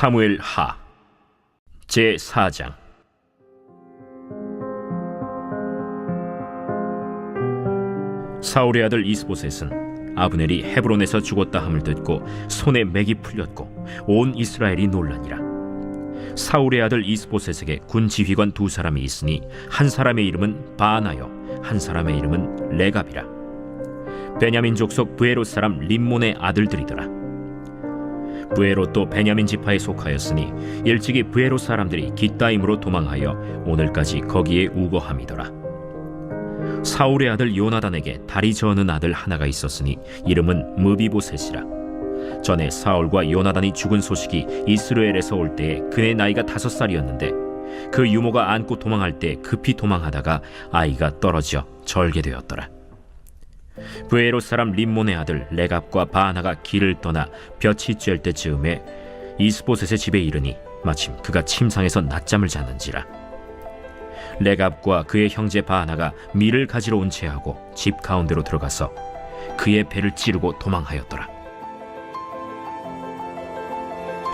사무엘 하 제4장. 사울의 아들 이스보셋은 아브넬이 헤브론에서 죽었다 함을 듣고 손에 맥이 풀렸고 온 이스라엘이 놀라니라. 사울의 아들 이스보셋에게 군 지휘관 두 사람이 있으니 한 사람의 이름은 바나요, 한 사람의 이름은 레갑이라. 베냐민 족속 브에롯 사람 림몬의 아들들이더라. 브에롯도 베냐민 지파에 속하였으니 일찍이 브에롯 사람들이 깃다임으로 도망하여 오늘까지 거기에 우거함이더라. 사울의 아들 요나단에게 다리 저는 아들 하나가 있었으니 이름은 무비보셋이라. 전에 사울과 요나단이 죽은 소식이 이스라엘에서 올 때에 그의 나이가 5살이었는데 그 유모가 안고 도망할 때 급히 도망하다가 아이가 떨어져 절개되었더라. 브에롯 사람 림몬의 아들 레갑과 바나가 길을 떠나 볕이 쬐을 때 즈음에 이스보셋의 집에 이르니 마침 그가 침상에서 낮잠을 자는지라. 레갑과 그의 형제 바나가 밀을 가지러 온 채하고 집 가운데로 들어가서 그의 배를 찌르고 도망하였더라.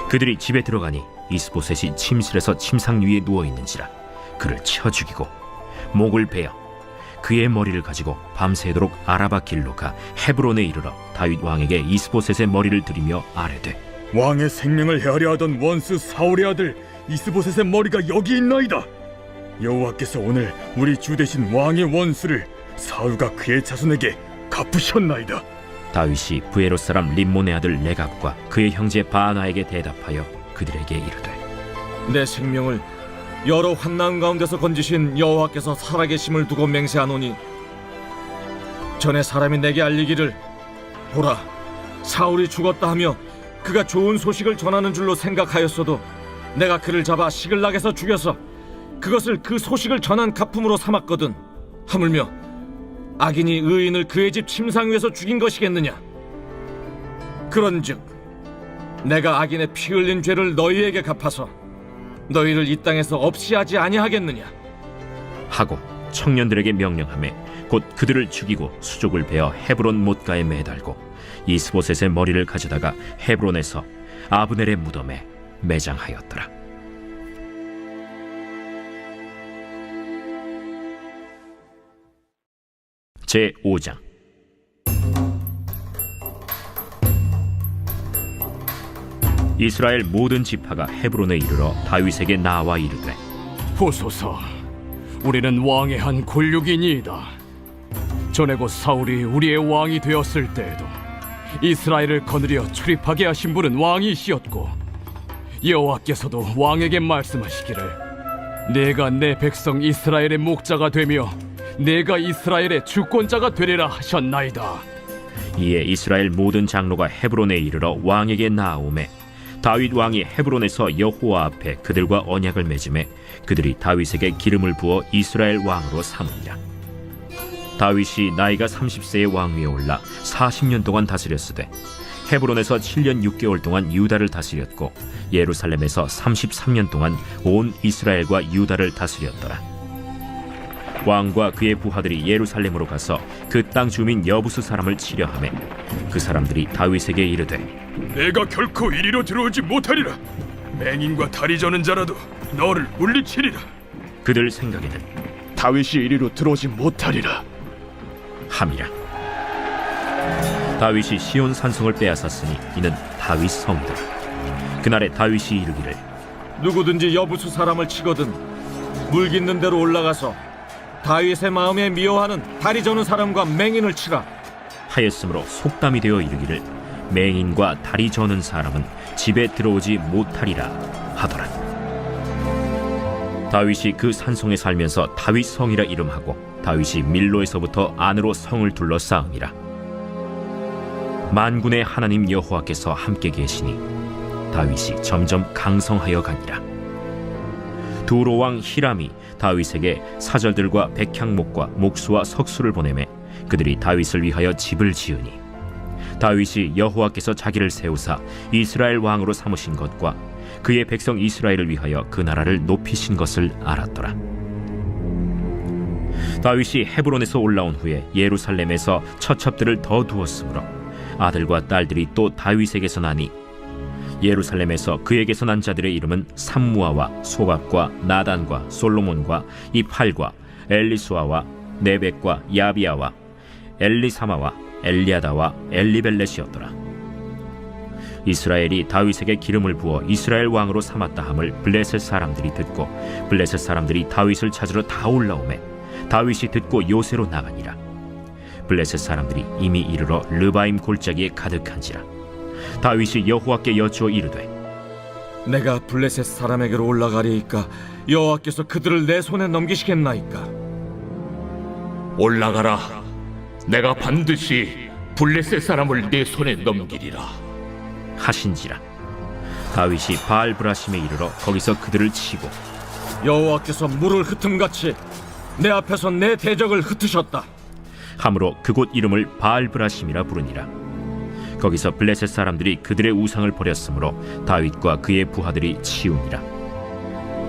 그들이 집에 들어가니 이스보셋이 침실에서 침상 위에 누워 있는지라. 그를 쳐 죽이고 목을 베어 그의 머리를 가지고 밤새도록 아라바 길로 가 헤브론에 이르러 다윗 왕에게 이스보셋의 머리를 들이며 아뢰되, 왕의 생명을 헤아려 하던 원수 사울의 아들 이스보셋의 머리가 여기 있나이다. 여호와께서 오늘 우리 주 대신 왕의 원수를 사울과 그의 자손에게 갚으셨나이다. 다윗이 브에롯 사람 림몬의 아들 레갑과 그의 형제 바나에게 대답하여 그들에게 이르되, 내 생명을 여러 환난 가운데서 건지신 여호와께서 살아계심을 두고 맹세하노니 전에 사람이 내게 알리기를 보라, 사울이 죽었다 하며 그가 좋은 소식을 전하는 줄로 생각하였어도 내가 그를 잡아 시글락에서 죽여서 그것을 그 소식을 전한 가품으로 삼았거든. 하물며 악인이 의인을 그의 집 침상 위에서 죽인 것이겠느냐. 그런즉 내가 악인의 피 흘린 죄를 너희에게 갚아서 너희를 이 땅에서 없이 하지 아니하겠느냐 하고 청년들에게 명령하매 곧 그들을 죽이고 수족을 베어 헤브론 못가에 매달고 이스보셋의 머리를 가져다가 헤브론에서 아브넬의 무덤에 매장하였더라. 제5장. 이스라엘 모든 지파가 헤브론에 이르러 다윗에게 나와 이르되, 보소서, 우리는 왕의 한 권력이니이다. 전에 곧 사울이 우리의 왕이 되었을 때에도 이스라엘을 거느려 출입하게 하신 분은 왕이시었고 여호와께서도 왕에게 말씀하시기를 내가 내 백성 이스라엘의 목자가 되며 내가 이스라엘의 주권자가 되리라 하셨나이다. 이에 이스라엘 모든 장로가 헤브론에 이르러 왕에게 나아오매 다윗 왕이 헤브론에서 여호와 앞에 그들과 언약을 맺음에 그들이 다윗에게 기름을 부어 이스라엘 왕으로 삼으니라. 다윗이 나이가 30세의 왕위에 올라 40년 동안 다스렸으되 헤브론에서 7년 6개월 동안 유다를 다스렸고 예루살렘에서 33년 동안 온 이스라엘과 유다를 다스렸더라. 왕과 그의 부하들이 예루살렘으로 가서 그 땅 주민 여부수 사람을 치려하매 그 사람들이 다윗에게 이르되, 내가 결코 이리로 들어오지 못하리라. 맹인과 다리 저는 자라도 너를 물리치리라. 그들 생각에는 다윗이 이리로 들어오지 못하리라 함이라. 다윗이 시온 산성을 빼앗았으니 이는 다윗 성이다. 그날에 다윗이 이르기를, 누구든지 여부수 사람을 치거든 물깃는 대로 올라가서 다윗의 마음에 미워하는 다리 저는 사람과 맹인을 치라 하였으므로 속담이 되어 이르기를 맹인과 다리 저는 사람은 집에 들어오지 못하리라 하더라. 다윗이 그 산성에 살면서 다윗 성이라 이름하고 다윗이 밀로에서부터 안으로 성을 둘러싸음이라. 만군의 하나님 여호와께서 함께 계시니 다윗이 점점 강성하여 가니라. 두로 왕 히람이 다윗에게 사절들과 백향목과 목수와 석수를 보내매 그들이 다윗을 위하여 집을 지으니 다윗이 여호와께서 자기를 세우사 이스라엘 왕으로 삼으신 것과 그의 백성 이스라엘을 위하여 그 나라를 높이신 것을 알았더라. 다윗이 헤브론에서 올라온 후에 예루살렘에서 처첩들을 더 두었으므로 아들과 딸들이 또 다윗에게서 나니 예루살렘에서 그에게서 난 자들의 이름은 삼무아와 소박과 나단과 솔로몬과 이팔과 엘리수아와 네벡과 야비아와 엘리사마와 엘리아다와 엘리벨렛이었더라. 이스라엘이 다윗에게 기름을 부어 이스라엘 왕으로 삼았다 함을 블레셋 사람들이 듣고 블레셋 사람들이 다윗을 찾으러 다 올라오매 다윗이 듣고 요새로 나가니라. 블레셋 사람들이 이미 이르러 르바임 골짜기에 가득한지라. 다윗이 여호와께 여쭈어 이르되 내가 블레셋 사람에게로 올라가리이까 여호와께서 그들을 내 손에 넘기시겠나이까? 올라가라. 내가 반드시 블레셋 사람을 내 손에 넘기리라. 하신지라. 다윗이 바알브라심에 이르러 거기서 그들을 치고 여호와께서 물을 흩음같이 내 앞에서 내 대적을 흩으셨다. 함으로 그곳 이름을 바알브라심이라 부르니라. 거기서 블레셋 사람들이 그들의 우상을 버렸으므로 다윗과 그의 부하들이 치우니라.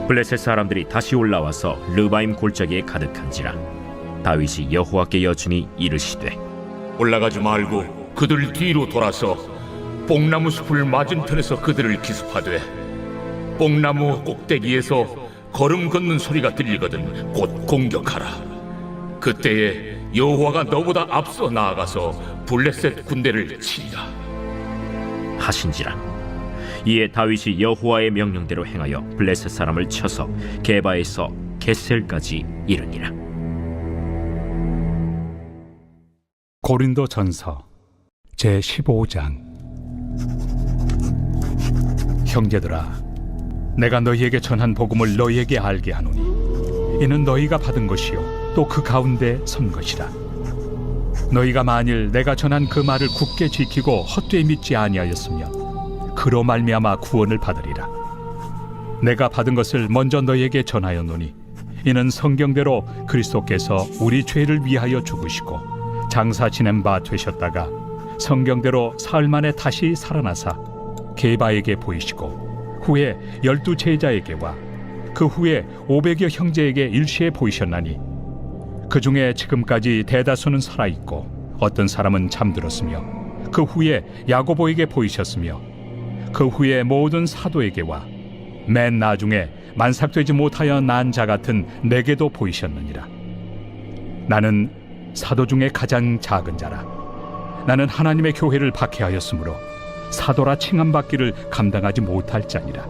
블레셋 사람들이 다시 올라와서 르바임 골짜기에 가득한지라. 다윗이 여호와께 여쭈니 이르시되 올라가지 말고 그들 뒤로 돌아서 뽕나무 숲을 맞은편에서 그들을 기습하되 뽕나무 꼭대기에서 걸음 걷는 소리가 들리거든 곧 공격하라. 그때에 여호와가 너보다 앞서 나아가서 블레셋 군대를 치리라. 하신지라. 이에 다윗이 여호와의 명령대로 행하여 블레셋 사람을 쳐서 게바에서 겟셀까지 이르니라. 고린도전서 제15장. 형제들아, 내가 너희에게 전한 복음을 너희에게 알게 하노니 이는 너희가 받은 것이요 또 그 가운데 선 것이라. 너희가 만일 내가 전한 그 말을 굳게 지키고 헛되이 믿지 아니하였으면 그로 말미암아 구원을 받으리라. 내가 받은 것을 먼저 너희에게 전하였노니 이는 성경대로 그리스도께서 우리 죄를 위하여 죽으시고 장사 지낸 바 되셨다가 성경대로 사흘 만에 다시 살아나사 게바에게 보이시고 후에 12 제자에게와 그 후에 500여 형제에게 일시에 보이셨나니 그 중에 지금까지 대다수는 살아있고 어떤 사람은 잠들었으며 그 후에 야고보에게 보이셨으며 그 후에 모든 사도에게와 맨 나중에 만삭되지 못하여 난 자 같은 내게도 보이셨느니라. 나는 사도 중에 가장 작은 자라. 나는 하나님의 교회를 박해하였으므로 사도라 칭함받기를 감당하지 못할 자니라.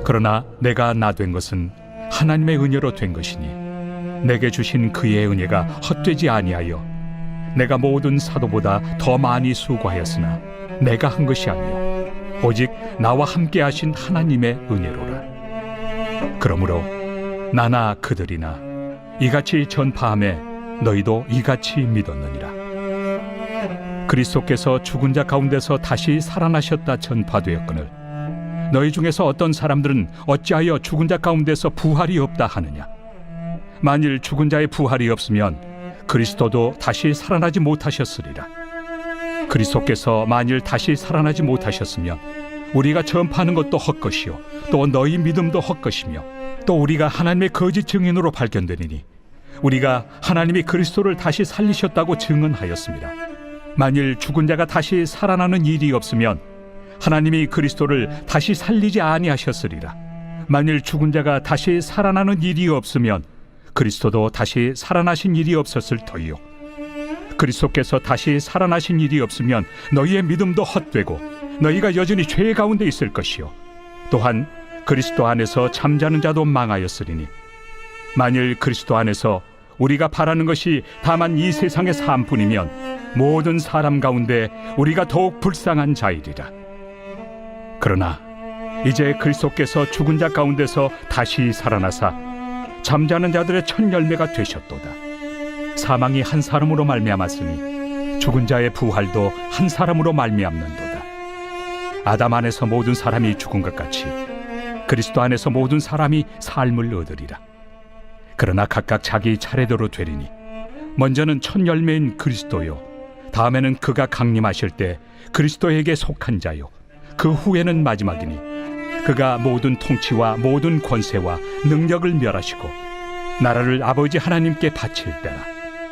그러나 내가 나 된 것은 하나님의 은혜로 된 것이니 내게 주신 그의 은혜가 헛되지 아니하여 내가 모든 사도보다 더 많이 수고하였으나 내가 한 것이 아니요 오직 나와 함께 하신 하나님의 은혜로라. 그러므로 나나 그들이나 이같이 전파함에 너희도 이같이 믿었느니라. 그리스도께서 죽은 자 가운데서 다시 살아나셨다 전파되었거늘 너희 중에서 어떤 사람들은 어찌하여 죽은 자 가운데서 부활이 없다 하느냐. 만일 죽은 자의 부활이 없으면 그리스도도 다시 살아나지 못하셨으리라. 그리스도께서 만일 다시 살아나지 못하셨으면 우리가 전파하는 것도 헛것이요 또 너희 믿음도 헛것이며 또 우리가 하나님의 거짓 증인으로 발견되리니 우리가 하나님이 그리스도를 다시 살리셨다고 증언하였습니다. 만일 죽은 자가 다시 살아나는 일이 없으면 하나님이 그리스도를 다시 살리지 아니하셨으리라. 만일 죽은 자가 다시 살아나는 일이 없으면 그리스도도 다시 살아나신 일이 없었을 터이요 그리스도께서 다시 살아나신 일이 없으면 너희의 믿음도 헛되고 너희가 여전히 죄 가운데 있을 것이요 또한 그리스도 안에서 잠자는 자도 망하였으리니 만일 그리스도 안에서 우리가 바라는 것이 다만 이 세상의 삶뿐이면 모든 사람 가운데 우리가 더욱 불쌍한 자이리라. 그러나 이제 그리스도께서 죽은 자 가운데서 다시 살아나사 잠자는 자들의 첫 열매가 되셨도다. 사망이 한 사람으로 말미암았으니 죽은 자의 부활도 한 사람으로 말미암는도다. 아담 안에서 모든 사람이 죽은 것 같이 그리스도 안에서 모든 사람이 삶을 얻으리라. 그러나 각각 자기 차례대로 되리니 먼저는 첫 열매인 그리스도요 다음에는 그가 강림하실 때 그리스도에게 속한 자요 그 후에는 마지막이니 그가 모든 통치와 모든 권세와 능력을 멸하시고 나라를 아버지 하나님께 바칠 때라.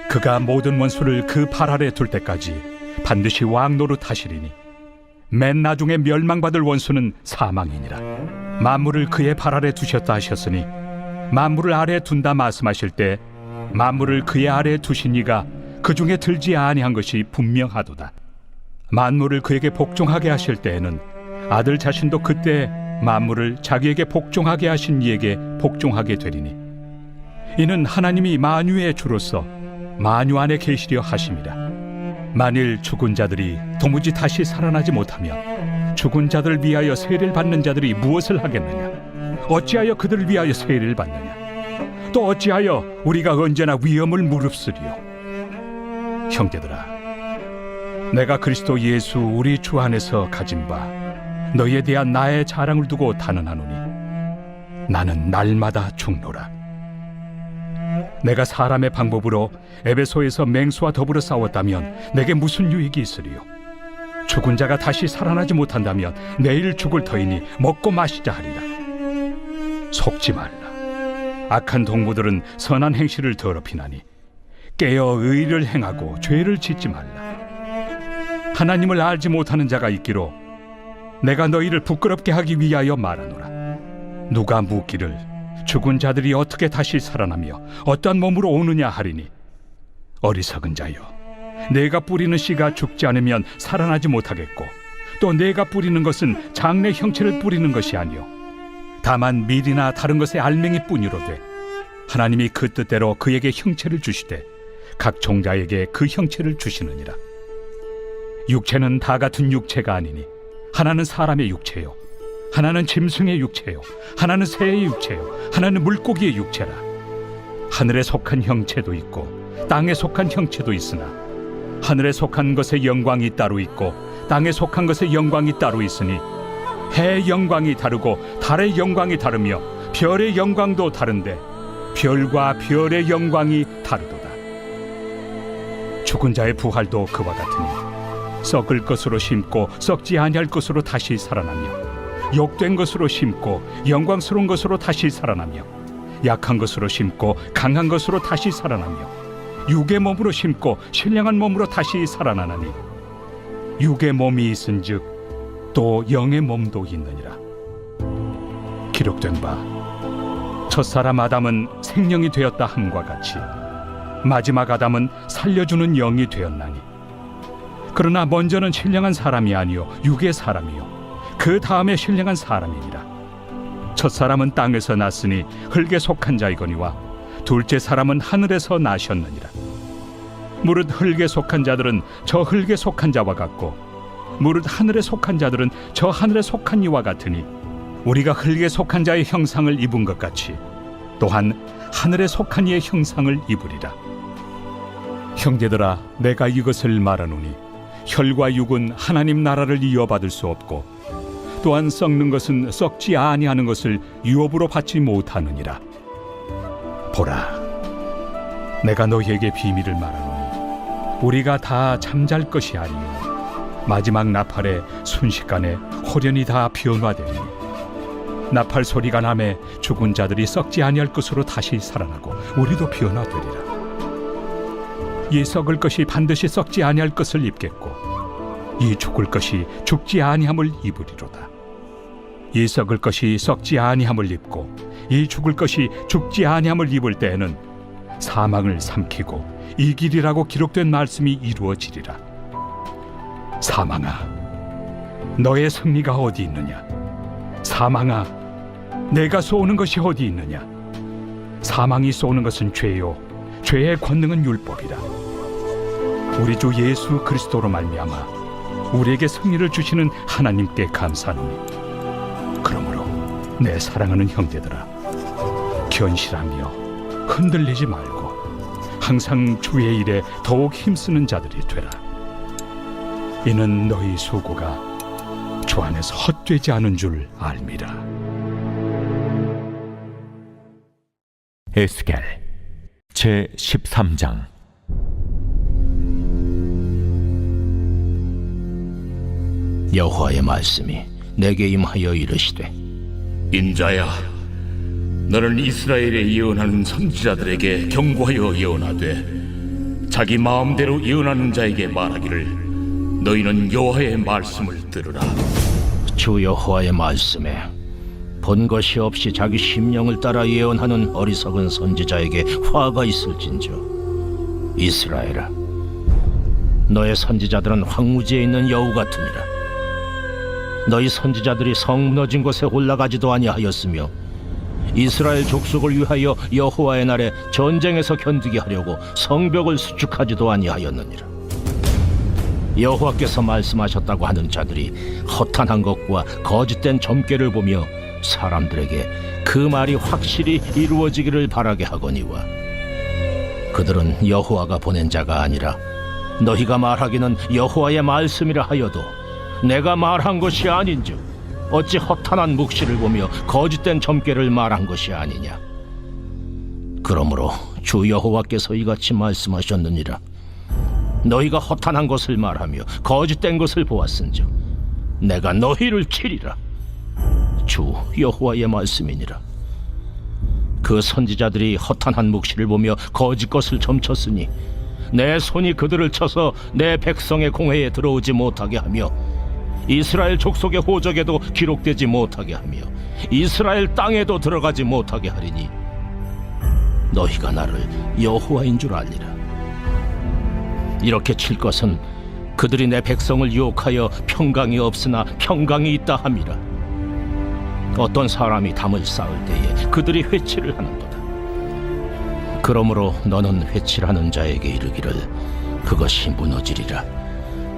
그가 모든 원수를 그 발 아래 둘 때까지 반드시 왕 노릇하시리니 맨 나중에 멸망받을 원수는 사망이니라. 만물을 그의 발 아래 두셨다 하셨으니 만물을 아래 둔다 말씀하실 때 만물을 그의 아래 두신 이가 그 중에 들지 아니한 것이 분명하도다. 만물을 그에게 복종하게 하실 때에는 아들 자신도 그때 만물을 자기에게 복종하게 하신 이에게 복종하게 되리니 이는 하나님이 만유의 주로서 만유 안에 계시려 하심이라. 만일 죽은 자들이 도무지 다시 살아나지 못하면 죽은 자들을 위하여 세례를 받는 자들이 무엇을 하겠느냐? 어찌하여 그들을 위하여 세례를 받느냐? 또 어찌하여 우리가 언제나 위험을 무릅쓰리요? 형제들아, 내가 그리스도 예수 우리 주 안에서 가진 바 너희에 대한 나의 자랑을 두고 단언하노니 나는 날마다 죽노라. 내가 사람의 방법으로 에베소에서 맹수와 더불어 싸웠다면 내게 무슨 유익이 있으리요? 죽은 자가 다시 살아나지 못한다면 내일 죽을 터이니 먹고 마시자 하리라. 속지 말라. 악한 동무들은 선한 행실을 더럽히나니 깨어 의를 행하고 죄를 짓지 말라. 하나님을 알지 못하는 자가 있기로 내가 너희를 부끄럽게 하기 위하여 말하노라. 누가 묻기를 죽은 자들이 어떻게 다시 살아나며 어떠한 몸으로 오느냐 하리니 어리석은 자여, 내가 뿌리는 씨가 죽지 않으면 살아나지 못하겠고 또 내가 뿌리는 것은 장래 형체를 뿌리는 것이 아니요 다만 밀이나 다른 것의 알맹이 뿐이로되 하나님이 그 뜻대로 그에게 형체를 주시되 각 종자에게 그 형체를 주시느니라. 육체는 다 같은 육체가 아니니 하나는 사람의 육체요 하나는 짐승의 육체요 하나는 새의 육체요 하나는 물고기의 육체라. 하늘에 속한 형체도 있고 땅에 속한 형체도 있으나 하늘에 속한 것의 영광이 따로 있고 땅에 속한 것의 영광이 따로 있으니 해의 영광이 다르고 달의 영광이 다르며 별의 영광도 다른데 별과 별의 영광이 다르도다. 죽은 자의 부활도 그와 같으니 썩을 것으로 심고 썩지 아니할 것으로 다시 살아나며 욕된 것으로 심고 영광스러운 것으로 다시 살아나며 약한 것으로 심고 강한 것으로 다시 살아나며 육의 몸으로 심고 신령한 몸으로 다시 살아나나니 육의 몸이 있은즉 또 영의 몸도 있느니라. 기록된 바 첫사람 아담은 생명이 되었다 함과 같이 마지막 아담은 살려주는 영이 되었나니 그러나 먼저는 신령한 사람이 아니요 육의 사람이요 그 다음에 신령한 사람이니라. 첫사람은 땅에서 났으니 흙에 속한 자이거니와 둘째 사람은 하늘에서 나셨느니라. 무릇 흙에 속한 자들은 저 흙에 속한 자와 같고 무릇 하늘에 속한 자들은 저 하늘에 속한 이와 같으니 우리가 흙에 속한 자의 형상을 입은 것 같이 또한 하늘에 속한 이의 형상을 입으리라. 형제들아, 내가 이것을 말하노니 혈과 육은 하나님 나라를 이어받을 수 없고 또한 썩는 것은 썩지 아니하는 것을 유업으로 받지 못하느니라. 보라, 내가 너희에게 비밀을 말하노니 우리가 다 잠잘 것이 아니요 마지막 나팔에 순식간에 호련히 다 변화되니 나팔 소리가 나매 죽은 자들이 썩지 아니할 것으로 다시 살아나고 우리도 변화되리라. 이 썩을 것이 반드시 썩지 아니할 것을 입겠고 이 죽을 것이 죽지 아니함을 입으리로다. 이 썩을 것이 썩지 아니함을 입고 이 죽을 것이 죽지 아니함을 입을 때에는 사망을 삼키고 이기리라고 기록된 말씀이 이루어지리라. 사망아, 너의 승리가 어디 있느냐? 사망아, 내가 쏘는 것이 어디 있느냐? 사망이 쏘는 것은 죄요 죄의 권능은 율법이라. 우리 주 예수 그리스도로 말미암아 우리에게 승리를 주시는 하나님께 감사하노니 그러므로 내 사랑하는 형제들아, 견실하며 흔들리지 말고 항상 주의 일에 더욱 힘쓰는 자들이 되라. 이는 너희 수고가 주 안에서 헛되지 않은 줄 알미라. 에스겔 제 13장. 여호와의 말씀이 내게 임하여 이르시되 인자야, 너는 이스라엘에 예언하는 선지자들에게 경고하여 예언하되 자기 마음대로 예언하는 자에게 말하기를 너희는 여호와의 말씀을 들으라. 주 여호와의 말씀에 본 것이 없이 자기 심령을 따라 예언하는 어리석은 선지자에게 화가 있을진저. 이스라엘아, 너의 선지자들은 황무지에 있는 여우 같으니라. 너희 선지자들이 성 무너진 곳에 올라가지도 아니하였으며 이스라엘 족속을 위하여 여호와의 날에 전쟁에서 견디게 하려고 성벽을 수축하지도 아니하였느니라. 여호와께서 말씀하셨다고 하는 자들이 허탄한 것과 거짓된 점괘를 보며 사람들에게 그 말이 확실히 이루어지기를 바라게 하거니와, 그들은 여호와가 보낸 자가 아니라 너희가 말하기는 여호와의 말씀이라 하여도 내가 말한 것이 아닌즉 어찌 허탄한 묵시를 보며 거짓된 점괘를 말한 것이 아니냐. 그러므로 주 여호와께서 이같이 말씀하셨느니라. 너희가 허탄한 것을 말하며 거짓된 것을 보았은즉 내가 너희를 치리라. 주 여호와의 말씀이니라. 그 선지자들이 허탄한 묵시를 보며 거짓 것을 점쳤으니 내 손이 그들을 쳐서 내 백성의 공회에 들어오지 못하게 하며 이스라엘 족속의 호적에도 기록되지 못하게 하며 이스라엘 땅에도 들어가지 못하게 하리니 너희가 나를 여호와인 줄 알리라. 이렇게 칠 것은 그들이 내 백성을 유혹하여 평강이 없으나 평강이 있다 함이라. 어떤 사람이 담을 쌓을 때에 그들이 회치를 하는도다. 그러므로 너는 회치하는 자에게 이르기를 그것이 무너지리라.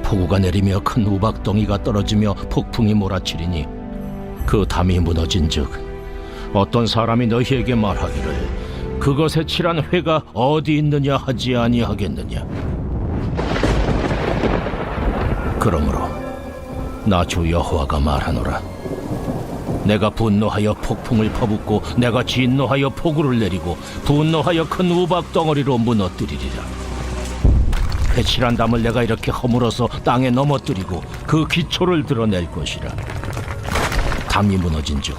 폭우가 내리며 큰 우박덩이가 떨어지며 폭풍이 몰아치리니 그 담이 무너진즉 어떤 사람이 너희에게 말하기를 그것에 칠한 회가 어디 있느냐 하지 아니하겠느냐. 그러므로 나 주 여호와가 말하노라. 내가 분노하여 폭풍을 퍼붓고 내가 진노하여 폭우를 내리고 분노하여 큰 우박 덩어리로 무너뜨리리라. 회칠한 담을 내가 이렇게 허물어서 땅에 넘어뜨리고 그 기초를 드러낼 것이라. 담이 무너진즉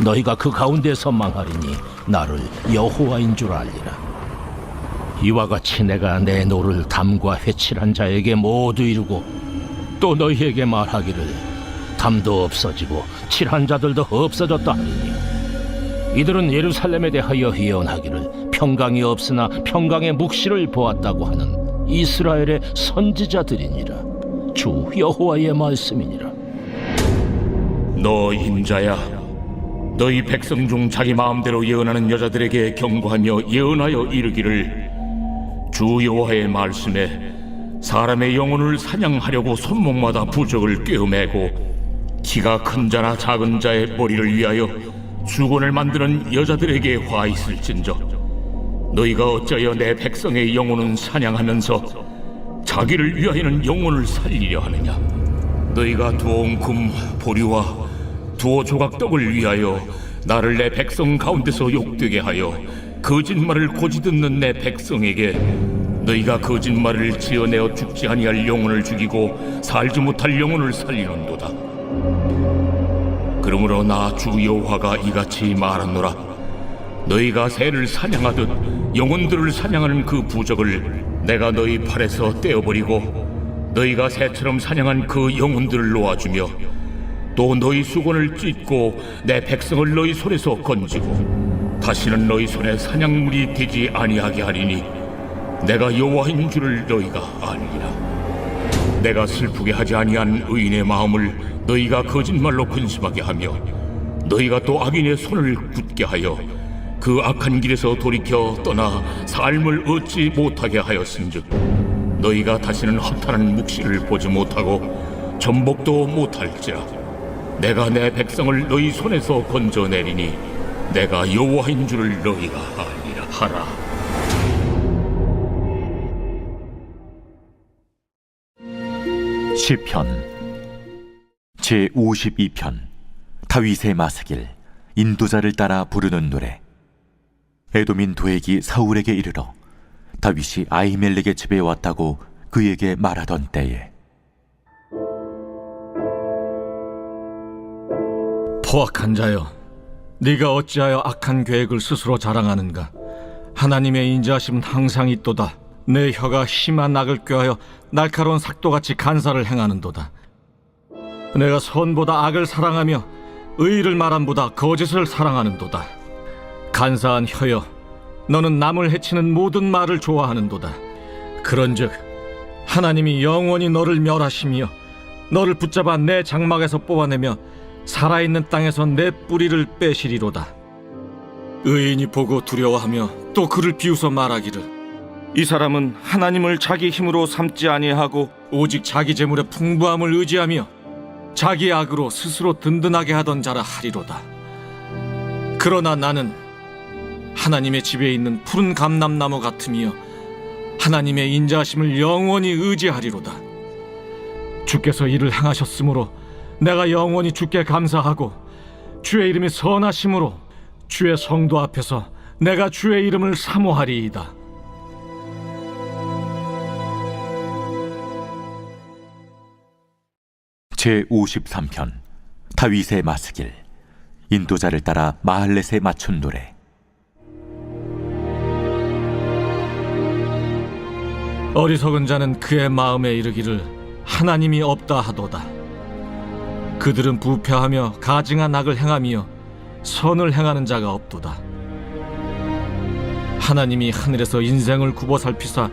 너희가 그 가운데서 망하리니 나를 여호와인 줄 알리라. 이와 같이 내가 내 노를 담과 회칠한 자에게 모두 이루고 또 너희에게 말하기를 담도 없어지고 칠한 자들도 없어졌다 하리니 이들은 예루살렘에 대하여 예언하기를 평강이 없으나 평강의 묵시를 보았다고 하는 이스라엘의 선지자들이니라. 주 여호와의 말씀이니라. 너 인자야, 너희 백성 중 자기 마음대로 예언하는 여자들에게 경고하며 예언하여 이르기를 주 여호와의 말씀에 사람의 영혼을 사냥하려고 손목마다 부적을 꿰어매고 키가 큰 자나 작은 자의 머리를 위하여 수건을 만드는 여자들에게 화 있을진저 너희가 어찌하여 내 백성의 영혼은 사냥하면서 자기를 위하여는 영혼을 살리려 하느냐. 너희가 두어온 금 보리와 두어 조각 떡을 위하여 나를 내 백성 가운데서 욕되게 하여 거짓말을 고지 듣는 내 백성에게 너희가 거짓말을 지어내어 죽지 아니할 영혼을 죽이고 살지 못할 영혼을 살리는도다. 그러므로 나 주 여호와가 이같이 말하노라. 너희가 새를 사냥하듯 영혼들을 사냥하는 그 부적을 내가 너희 팔에서 떼어버리고 너희가 새처럼 사냥한 그 영혼들을 놓아주며 또 너희 수건을 찢고 내 백성을 너희 손에서 건지고 다시는 너희 손에 사냥물이 되지 아니하게 하리니 내가 여호와인 줄을 너희가 알리라. 내가 슬프게 하지 아니한 의인의 마음을 너희가 거짓말로 근심하게 하며 너희가 또 악인의 손을 굳게 하여 그 악한 길에서 돌이켜 떠나 삶을 얻지 못하게 하였은즉 너희가 다시는 허탄한 묵시를 보지 못하고 전복도 못할지라. 내가 내 백성을 너희 손에서 건져내리니 내가 여호와인 줄을 너희가 알리라 하라. 시편 제52편. 다윗의 마스길, 인도자를 따라 부르는 노래. 에돔인 도액이 사울에게 이르러 다윗이 아히멜렉의 집에 왔다고 그에게 말하던 때에 포악한 자여, 네가 어찌하여 악한 계획을 스스로 자랑하는가. 하나님의 인자하심은 항상 있도다. 내 혀가 심한 악을 꾀하여 날카로운 삭도같이 간사를 행하는도다. 내가 선보다 악을 사랑하며 의를 말함보다 거짓을 사랑하는도다. 간사한 혀여, 너는 남을 해치는 모든 말을 좋아하는도다. 그런즉 하나님이 영원히 너를 멸하시며 너를 붙잡아 내 장막에서 뽑아내며 살아있는 땅에서 내 뿌리를 빼시리로다. 의인이 보고 두려워하며 또 그를 비웃어 말하기를, 이 사람은 하나님을 자기 힘으로 삼지 아니하고 오직 자기 재물의 풍부함을 의지하며 자기 악으로 스스로 든든하게 하던 자라 하리로다. 그러나 나는 하나님의 집에 있는 푸른 감람나무 같으며 하나님의 인자하심을 영원히 의지하리로다. 주께서 이를 행하셨으므로 내가 영원히 주께 감사하고 주의 이름이 선하심으로 주의 성도 앞에서 내가 주의 이름을 사모하리이다. 제53편 다윗의 마스길. 인도자를 따라 마할렛에 맞춘 노래. 어리석은 자는 그의 마음에 이르기를 하나님이 없다 하도다. 그들은 부패하며 가증한 악을 행하며 선을 행하는 자가 없도다. 하나님이 하늘에서 인생을 굽어 살피사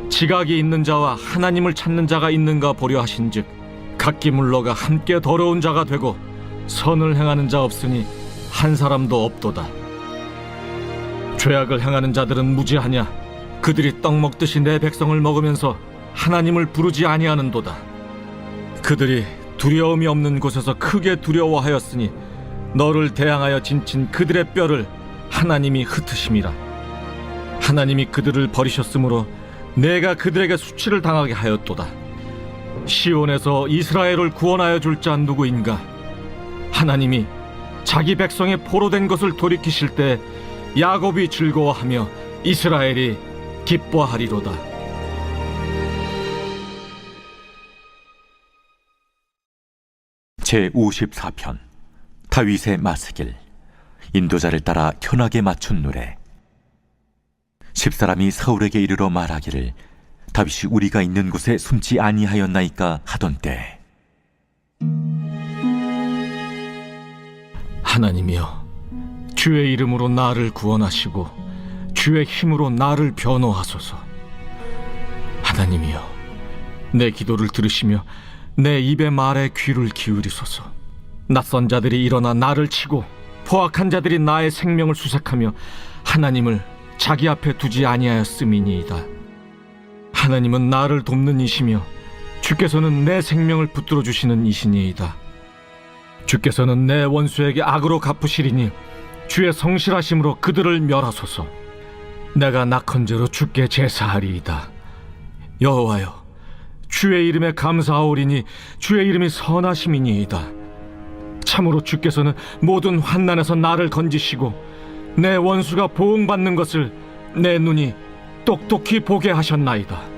지각이 있는 자와 하나님을 찾는 자가 있는가 보려 하신즉 각기 물러가 함께 더러운 자가 되고 선을 행하는 자 없으니 한 사람도 없도다. 죄악을 행하는 자들은 무지하냐? 그들이 떡 먹듯이 내 백성을 먹으면서 하나님을 부르지 아니하는도다. 그들이 두려움이 없는 곳에서 크게 두려워하였으니 너를 대항하여 진친 그들의 뼈를 하나님이 흩으심이라. 하나님이 그들을 버리셨으므로 내가 그들에게 수치를 당하게 하였도다. 시온에서 이스라엘을 구원하여 줄 자 누구인가? 하나님이 자기 백성의 포로된 것을 돌이키실 때 야곱이 즐거워하며 이스라엘이 기뻐하리로다. 제54편 다윗의 마스길. 인도자를 따라 현악에 맞춘 노래. 십사람이 사울에게 이르러 말하기를 다윗이 우리가 있는 곳에 숨지 아니하였나이까 하던 때, 하나님이여, 주의 이름으로 나를 구원하시고 주의 힘으로 나를 변호하소서. 하나님이여, 내 기도를 들으시며 내 입의 말에 귀를 기울이소서. 낯선 자들이 일어나 나를 치고 포악한 자들이 나의 생명을 수색하며 하나님을 자기 앞에 두지 아니하였음이니이다. 하나님은 나를 돕는 이시며 주께서는 내 생명을 붙들어 주시는 이시니이다. 주께서는 내 원수에게 악으로 갚으시리니 주의 성실하심으로 그들을 멸하소서. 내가 낙헌제로 주께 제사하리이다. 여호와여, 주의 이름에 감사하오리니 주의 이름이 선하심이니이다. 참으로 주께서는 모든 환난에서 나를 건지시고 내 원수가 보응받는 것을 내 눈이 똑똑히 보게 하셨나이다.